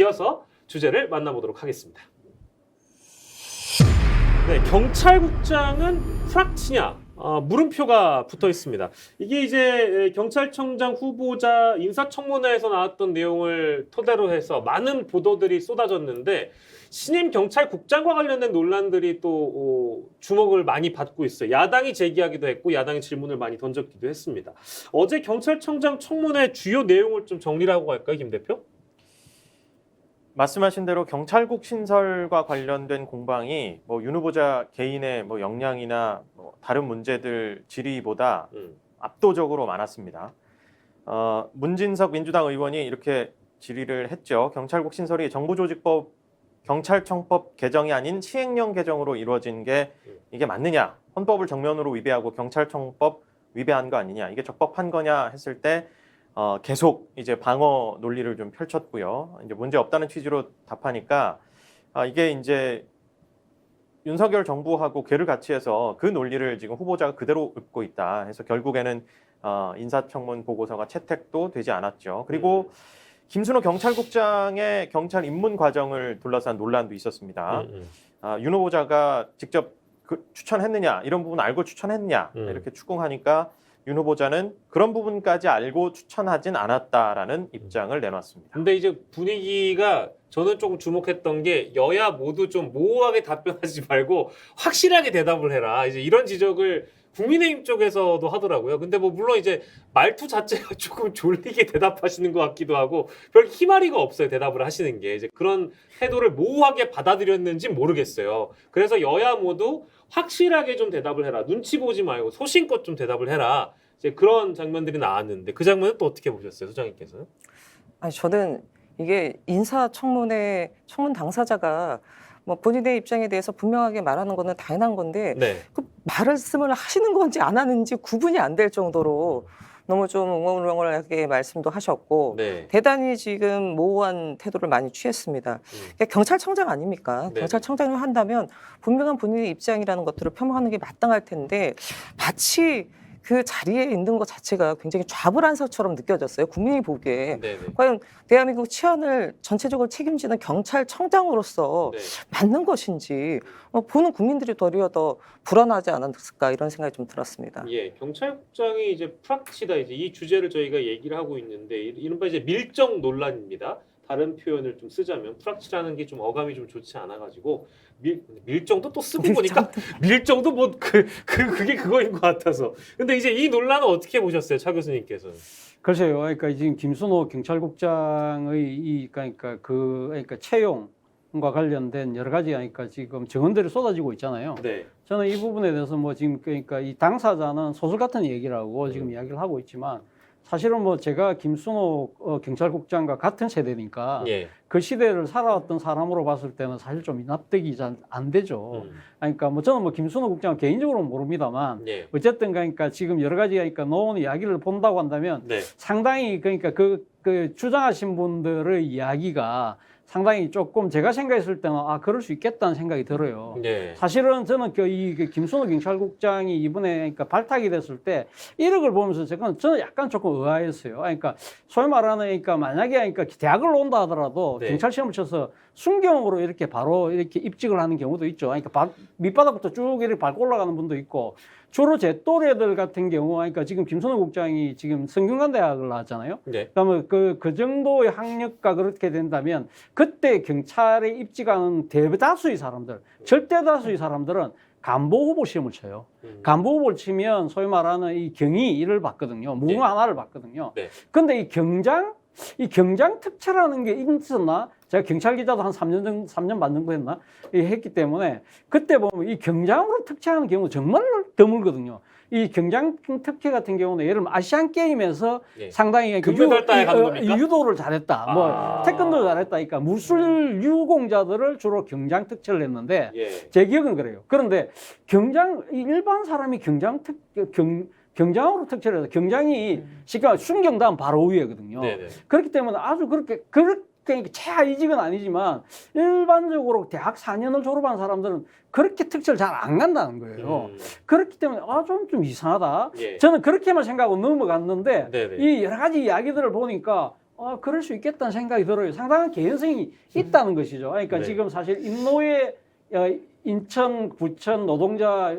이어서 주제를 만나보도록 하겠습니다. 네, 경찰국장은 프락치냐? 물음표가 붙어 있습니다. 이게 이제 경찰청장 후보자 인사청문회에서 나왔던 내용을 토대로 해서 많은 보도들이 쏟아졌는데 신임 경찰국장과 관련된 논란들이 또 주목을 많이 받고 있어요. 야당이 제기하기도 했고 야당이 질문을 많이 던졌기도 했습니다. 어제 경찰청장 청문회 주요 내용을 좀 정리를 하고 갈까요, 김 대표? 말씀하신 대로 경찰국 신설과 관련된 공방이 윤 후보자 개인의 역량이나 다른 문제들 질의보다 압도적으로 많았습니다. 문진석 민주당 의원이 이렇게 질의를 했죠. 경찰국 신설이 정부조직법 경찰청법 개정이 아닌 시행령 개정으로 이루어진 게 이게 맞느냐? 헌법을 정면으로 위배하고 경찰청법 위배한 거 아니냐? 이게 적법한 거냐 했을 때 계속 이제 방어 논리를 좀 펼쳤고요. 이제 문제 없다는 취지로 답하니까 이게 이제 윤석열 정부하고 궤를 같이 해서 그 논리를 지금 후보자가 그대로 읊고 있다 해서 결국에는 인사청문 보고서가 채택도 되지 않았죠. 그리고 김순호 경찰국장의 경찰 입문 과정을 둘러싼 논란도 있었습니다. 윤 후보자가 직접 추천했느냐, 이런 부분 알고 추천했느냐 이렇게 추궁하니까 윤 후보자는 그런 부분까지 알고 추천하진 않았다라는 입장을 내놨습니다. 근데 이제 분위기가 저는 조금 주목했던 게 여야 모두 좀 모호하게 답변하지 말고 확실하게 대답을 해라. 이제 이런 지적을 국민의힘 쪽에서도 하더라고요. 근데 물론 이제 말투 자체가 조금 졸리게 대답하시는 것 같기도 하고 별 희마리가 없어요. 대답을 하시는 게. 이제 그런 태도를 모호하게 받아들였는지 모르겠어요. 그래서 여야 모두 확실하게 좀 대답을 해라. 눈치 보지 말고 소신껏 좀 대답을 해라. 이제 그런 장면들이 나왔는데 그 장면은 또 어떻게 보셨어요, 소장님께서는? 아니, 저는 이게 인사청문회 청문 당사자가 본인의 입장에 대해서 분명하게 말하는 거는 당연한 건데 네. 그 말씀을 하시는 건지 안 하는지 구분이 안 될 정도로 너무 좀 웅얼웅얼하게 말씀도 하셨고 네. 대단히 지금 모호한 태도를 많이 취했습니다. 그러니까 경찰청장 아닙니까? 네. 경찰청장을 한다면 분명한 본인의 입장이라는 것들을 표명하는 게 마땅할 텐데 마치 그 자리에 있는 것 자체가 굉장히 좌불안석처럼 느껴졌어요. 국민이 보기에. 네. 과연 대한민국 치안을 전체적으로 책임지는 경찰청장으로서 네. 맞는 것인지 보는 국민들이 도리어 더 불안하지 않았을까 이런 생각이 좀 들었습니다. 예, 경찰국장이 이제 프락치다 이제 이 주제를 저희가 얘기를 하고 있는데 이른바 이제 밀정 논란입니다. 다른 표현을 좀 쓰자면 프락치라는 게 좀 어감이 좀 좋지 않아가지고 밀정도 또 쓰고 보니까 밀정도 그게 그거인 것 같아서. 근데 이제 이 논란은 어떻게 보셨어요, 차 교수님께서는? 글쎄요. 그러니까 지금 김순호 경찰국장의 그러니까 채용과 관련된 여러 가지 지금 증언들이 쏟아지고 있잖아요. 네. 저는 이 부분에 대해서 지금 그러니까 이 당사자는 소설 같은 얘기라고 지금 이야기를 하고 있지만 사실은 제가 김순호 경찰국장과 같은 세대니까 예. 그 시대를 살아왔던 사람으로 봤을 때는 사실 좀 납득이 잘 안 되죠. 그러니까 저는 김순호 국장은 개인적으로는 모릅니다만 예. 어쨌든 그러니까 지금 여러 가지 나온 이야기를 본다고 한다면 네. 상당히 그러니까 그 주장하신 분들의 이야기가 상당히 조금 제가 생각했을 때는 그럴 수 있겠다는 생각이 들어요. 네. 사실은 저는 이 김순호 경찰국장이 이번에 발탁이 됐을 때 이력을 보면서 저는 약간 조금 의아했어요. 그러니까 소위 말하는 만약에 대학을 온다 하더라도 네. 경찰 시험을 쳐서 순경으로 이렇게 바로 이렇게 입직을 하는 경우도 있죠. 그러니까 밑바닥부터 쭉 이렇게 밟고 올라가는 분도 있고 주로 제 또래들 같은 경우, 지금 김순호 국장이 지금 성균관대학을 나왔잖아요. 네. 그러면 그 정도의 학력과 그렇게 된다면 그때 경찰에 입직하는 대다수의 사람들, 절대 다수의 사람들은 간부 후보 시험을 쳐요. 간부 후보를 치면 소위 말하는 이 경위를 받거든요. 무궁 하나를 받거든요. 네. 근데 이 경장 특채라는 게 있었나? 제가 경찰 기자도 한 3년 반 정도 했기 때문에 그때 보면 이 경장으로 특채하는 경우 정말 드물거든요. 이 경장 특채 같은 경우는 예를 들면 아시안 게임에서 상당히 금메달 따에 가는 겁니까? 유도를 잘했다. 태권도 잘했다. 그러니까 무술 유공자들을 주로 경장 특채를 했는데 제 기억은 그래요. 그런데 일반 사람이 경장으로 특채를 해서 경장이 순경 다음 바로 위에거든요. 네네. 그렇기 때문에 아주 그렇게 최하 이직은 아니지만 일반적으로 대학 4년을 졸업한 사람들은 그렇게 특채를 잘 안 간다는 거예요. 그렇기 때문에 좀 이상하다. 예. 저는 그렇게만 생각하고 넘어갔는데 네네. 이 여러 가지 이야기들을 보니까 그럴 수 있겠다는 생각이 들어요. 상당한 개연성이 있다는 것이죠. 그러니까 네. 지금 사실 인노회 인천 구청 노동자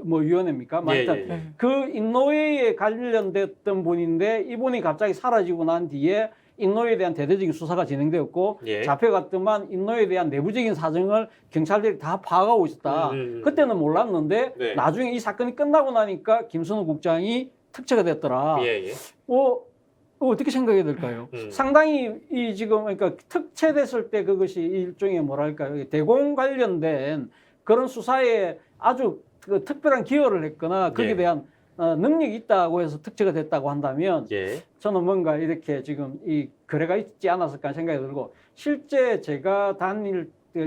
뭐 위원회입니까? 예, 맞다. 예, 예. 그 인노회에 관련됐던 분인데 이분이 갑자기 사라지고 난 뒤에 인노회에 대한 대대적인 수사가 진행되었고 예. 잡혀갔더만 인노회에 대한 내부적인 사정을 경찰들이 다 파악하고 있었다. 그때는 몰랐는데 네. 나중에 이 사건이 끝나고 나니까 김순호 국장이 특채가 됐더라. 예, 예. 어떻게 생각해야 될까요? 상당히 이 지금 그러니까 특채됐을 때 그것이 일종의 뭐랄까요? 대공 관련된 그런 수사에 아주 그 특별한 기여를 했거나 거기에 예. 대한 능력이 있다고 해서 특채가 됐다고 한다면 예. 저는 뭔가 이렇게 지금 이 거래가 있지 않았을까 생각이 들고 실제 제가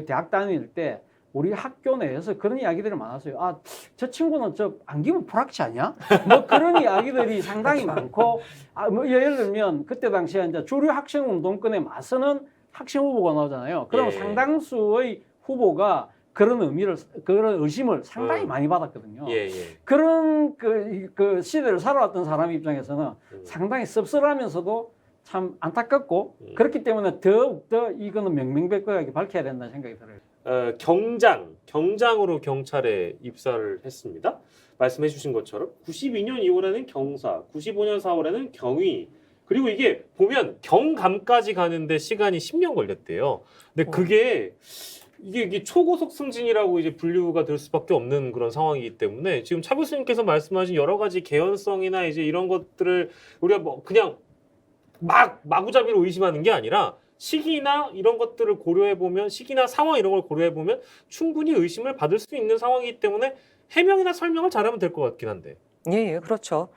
대학 다닐 때 우리 학교 내에서 그런 이야기들이 많았어요. 저 친구는 저 안기면 불확치 아니야? 뭐 그런 이야기들이 상당히 많고, 뭐 예를 들면 그때 당시에 이제 주류 학생 운동권에 맞서는 학생 후보가 나오잖아요. 그럼 예. 상당수의 후보가 그런 의심을 상당히 많이 받았거든요. 예, 예. 그런 그 시대를 살아왔던 사람 입장에서는 상당히 씁쓸하면서도 참 안타깝고 그렇기 때문에 더욱더 이거는 명명백백하게 밝혀야 된다는 생각이 들어요. 경장으로 경찰에 입사를 했습니다. 말씀해 주신 것처럼 92년 2월에는 경사, 95년 4월에는 경위, 그리고 이게 보면 경감까지 가는데 시간이 10년 걸렸대요. 근데 그게 이게 초고속 승진이라고 이제 분류가 될 수밖에 없는 그런 상황이기 때문에 지금 차 교수님께서 말씀하신 여러 가지 개연성이나 이제 이런 것들을 우리가 뭐 그냥 마구잡이로 의심하는 게 아니라 시기나 이런 것들을 고려해 보면 시기나 상황 이런 걸 고려해 보면 충분히 의심을 받을 수 있는 상황이기 때문에 해명이나 설명을 잘하면 될 것 같긴 한데. 예, 그렇죠.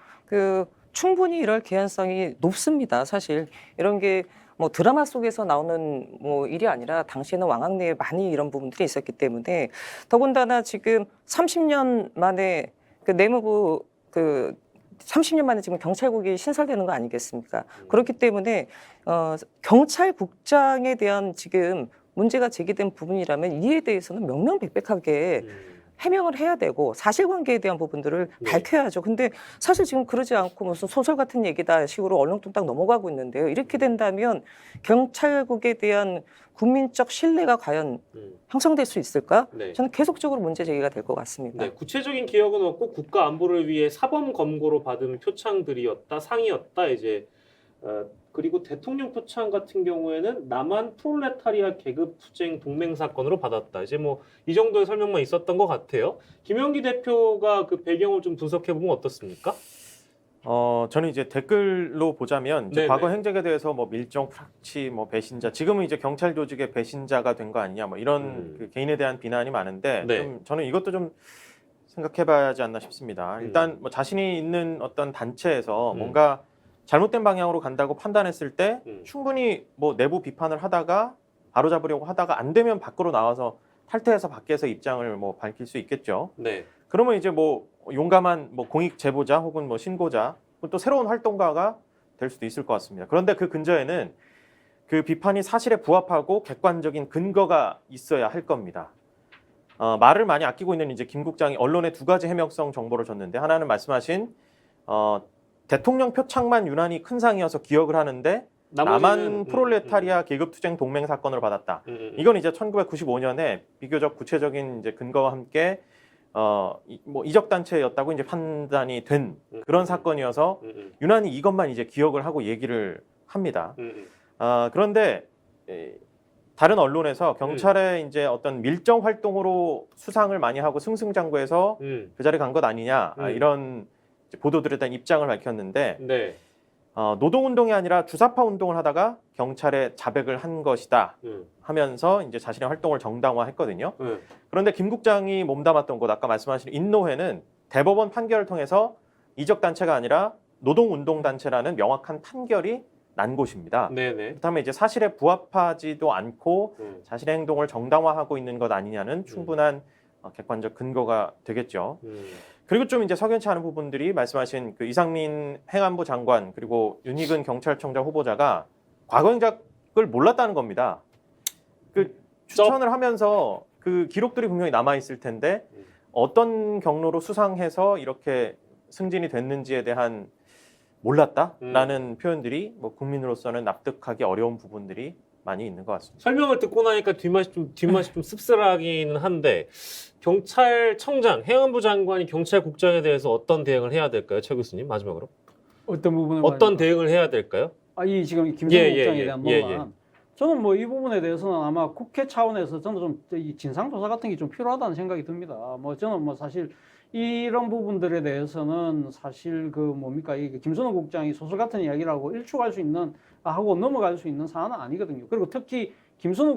충분히 이럴 개연성이 높습니다. 사실 이런 게 뭐 드라마 속에서 나오는 뭐 일이 아니라 당시에는 왕학내에 많이 이런 부분들이 있었기 때문에 더군다나 지금 30년 만에 내무부 30년 만에 지금 경찰국이 신설되는 거 아니겠습니까? 그렇기 때문에 경찰국장에 대한 지금 문제가 제기된 부분이라면 이에 대해서는 명명백백하게 해명을 해야 되고 사실관계에 대한 부분들을 네. 밝혀야죠. 근데 사실 지금 그러지 않고 무슨 소설 같은 얘기다 식으로 얼렁뚱땅 넘어가고 있는데요. 이렇게 된다면 경찰국에 대한 국민적 신뢰가 과연 형성될 수 있을까? 네. 저는 계속적으로 문제 제기가 될 것 같습니다. 네, 구체적인 기억은 없고 국가 안보를 위해 사범 검거로 받은 표창들이었다, 상이었다 이제 그리고 대통령 표창 같은 경우에는 남한 프롤레타리아 계급 투쟁 동맹 사건으로 받았다. 이제 뭐 이 정도의 설명만 있었던 것 같아요. 김영기 대표가 그 배경을 좀 분석해 보면 어떻습니까? 저는 이제 댓글로 보자면 이제 네네. 과거 행적에 대해서 뭐 밀정, 프락치, 뭐 배신자, 지금은 이제 경찰 조직의 배신자가 된 거 아니냐, 뭐 이런 그 개인에 대한 비난이 많은데 네. 좀 저는 이것도 좀 생각해봐야 하지 않나 싶습니다. 일단 뭐 자신이 있는 어떤 단체에서 뭔가 잘못된 방향으로 간다고 판단했을 때 충분히 뭐 내부 비판을 하다가 바로잡으려고 하다가 안 되면 밖으로 나와서 탈퇴해서 밖에서 입장을 뭐 밝힐 수 있겠죠. 네. 그러면 이제 뭐 용감한 뭐 공익 제보자 혹은 뭐 신고자 또 새로운 활동가가 될 수도 있을 것 같습니다. 그런데 그 근저에는 그 비판이 사실에 부합하고 객관적인 근거가 있어야 할 겁니다. 말을 많이 아끼고 있는 이제 김 국장이 언론에 두 가지 해명성 정보를 줬는데 하나는 말씀하신 대통령 표창만 유난히 큰 상이어서 기억을 하는데 남한 프롤레타리아 계급투쟁 동맹 사건을 받았다. 이건 이제 1995년에 비교적 구체적인 이제 근거와 함께 뭐 이적 단체였다고 이제 판단이 된 그런 사건이어서 유난히 이것만 이제 기억을 하고 얘기를 합니다. 그런데 다른 언론에서 경찰의 이제 어떤 밀정 활동으로 수상을 많이 하고 승승장구해서 그 자리에 간 것 아니냐 이런 보도들에 대한 입장을 밝혔는데 네. 노동운동이 아니라 주사파 운동을 하다가 경찰에 자백을 한 것이다 하면서 이제 자신의 활동을 정당화했거든요. 그런데 김 국장이 몸담았던 곳 아까 말씀하신 인노회는 대법원 판결을 통해서 이적단체가 아니라 노동운동단체라는 명확한 판결이 난 곳입니다. 네네. 그렇다면 이제 사실에 부합하지도 않고 자신의 행동을 정당화하고 있는 것 아니냐는 충분한 객관적 근거가 되겠죠. 그리고 좀 이제 석연치 않은 부분들이 말씀하신 그 이상민 행안부 장관 그리고 윤희근 경찰청장 후보자가 과거 행적을 몰랐다는 겁니다. 그 추천을 하면서 그 기록들이 분명히 남아 있을 텐데 어떤 경로로 수상해서 이렇게 승진이 됐는지에 대한 몰랐다라는 표현들이 뭐 국민으로서는 납득하기 어려운 부분들이 많이 있는 것 같습니다. 설명을 듣고 나니까 뒷맛이 좀 씁쓸하기는 한데 경찰청장, 행안부 장관이 경찰국장에 대해서 어떤 대응을 해야 될까요, 최 교수님? 마지막으로 어떤 부분을 어떤 대응을 해야 될까요? 이 지금 김성호 예, 국장에 예, 대한 예, 논란. 저는 뭐 이 부분에 대해서는 아마 국회 차원에서 저는 좀 이 진상 조사 같은 게 좀 필요하다는 생각이 듭니다. 뭐 저는 뭐 사실 이런 부분들에 대해서는 사실 그 뭡니까 이 김선호 국장이 소설 같은 이야기라고 일축할 수 있는 하고 넘어갈 수 있는 사안은 아니거든요. 그리고 특히 김선호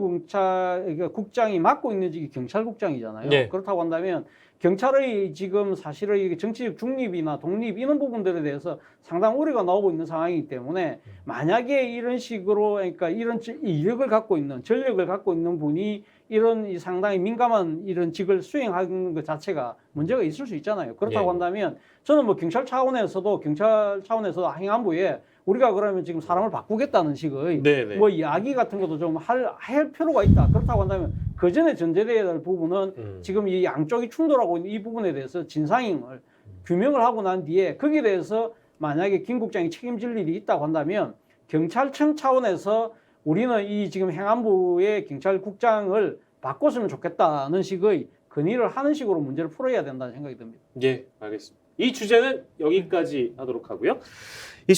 국장이 맡고 있는 직이 경찰국장이잖아요. 네. 그렇다고 한다면 경찰의 지금 사실의 정치적 중립이나 독립 이런 부분들에 대해서 상당 우려가 나오고 있는 상황이기 때문에 만약에 이런 식으로 그러니까 이런 이력을 갖고 있는 전력을 갖고 있는 분이 이런 이 상당히 민감한 이런 직을 수행하는 것 자체가 문제가 있을 수 있잖아요. 그렇다고 예. 한다면 저는 뭐 경찰 차원에서도 행안부에 우리가 그러면 지금 사람을 바꾸겠다는 식의 네네. 뭐 이야기 같은 것도 좀 할 필요가 있다. 그렇다고 한다면 그 전에 전제돼야 될 부분은 지금 이 양쪽이 충돌하고 있는 이 부분에 대해서 진상을 규명을 하고 난 뒤에 거기에 대해서 만약에 김 국장이 책임질 일이 있다고 한다면 경찰청 차원에서 우리는 이 지금 행안부의 경찰국장을 바꿨으면 좋겠다는 식의 건의를 하는 식으로 문제를 풀어야 된다는 생각이 듭니다. 예, 알겠습니다. 이 주제는 여기까지 하도록 하고요. 이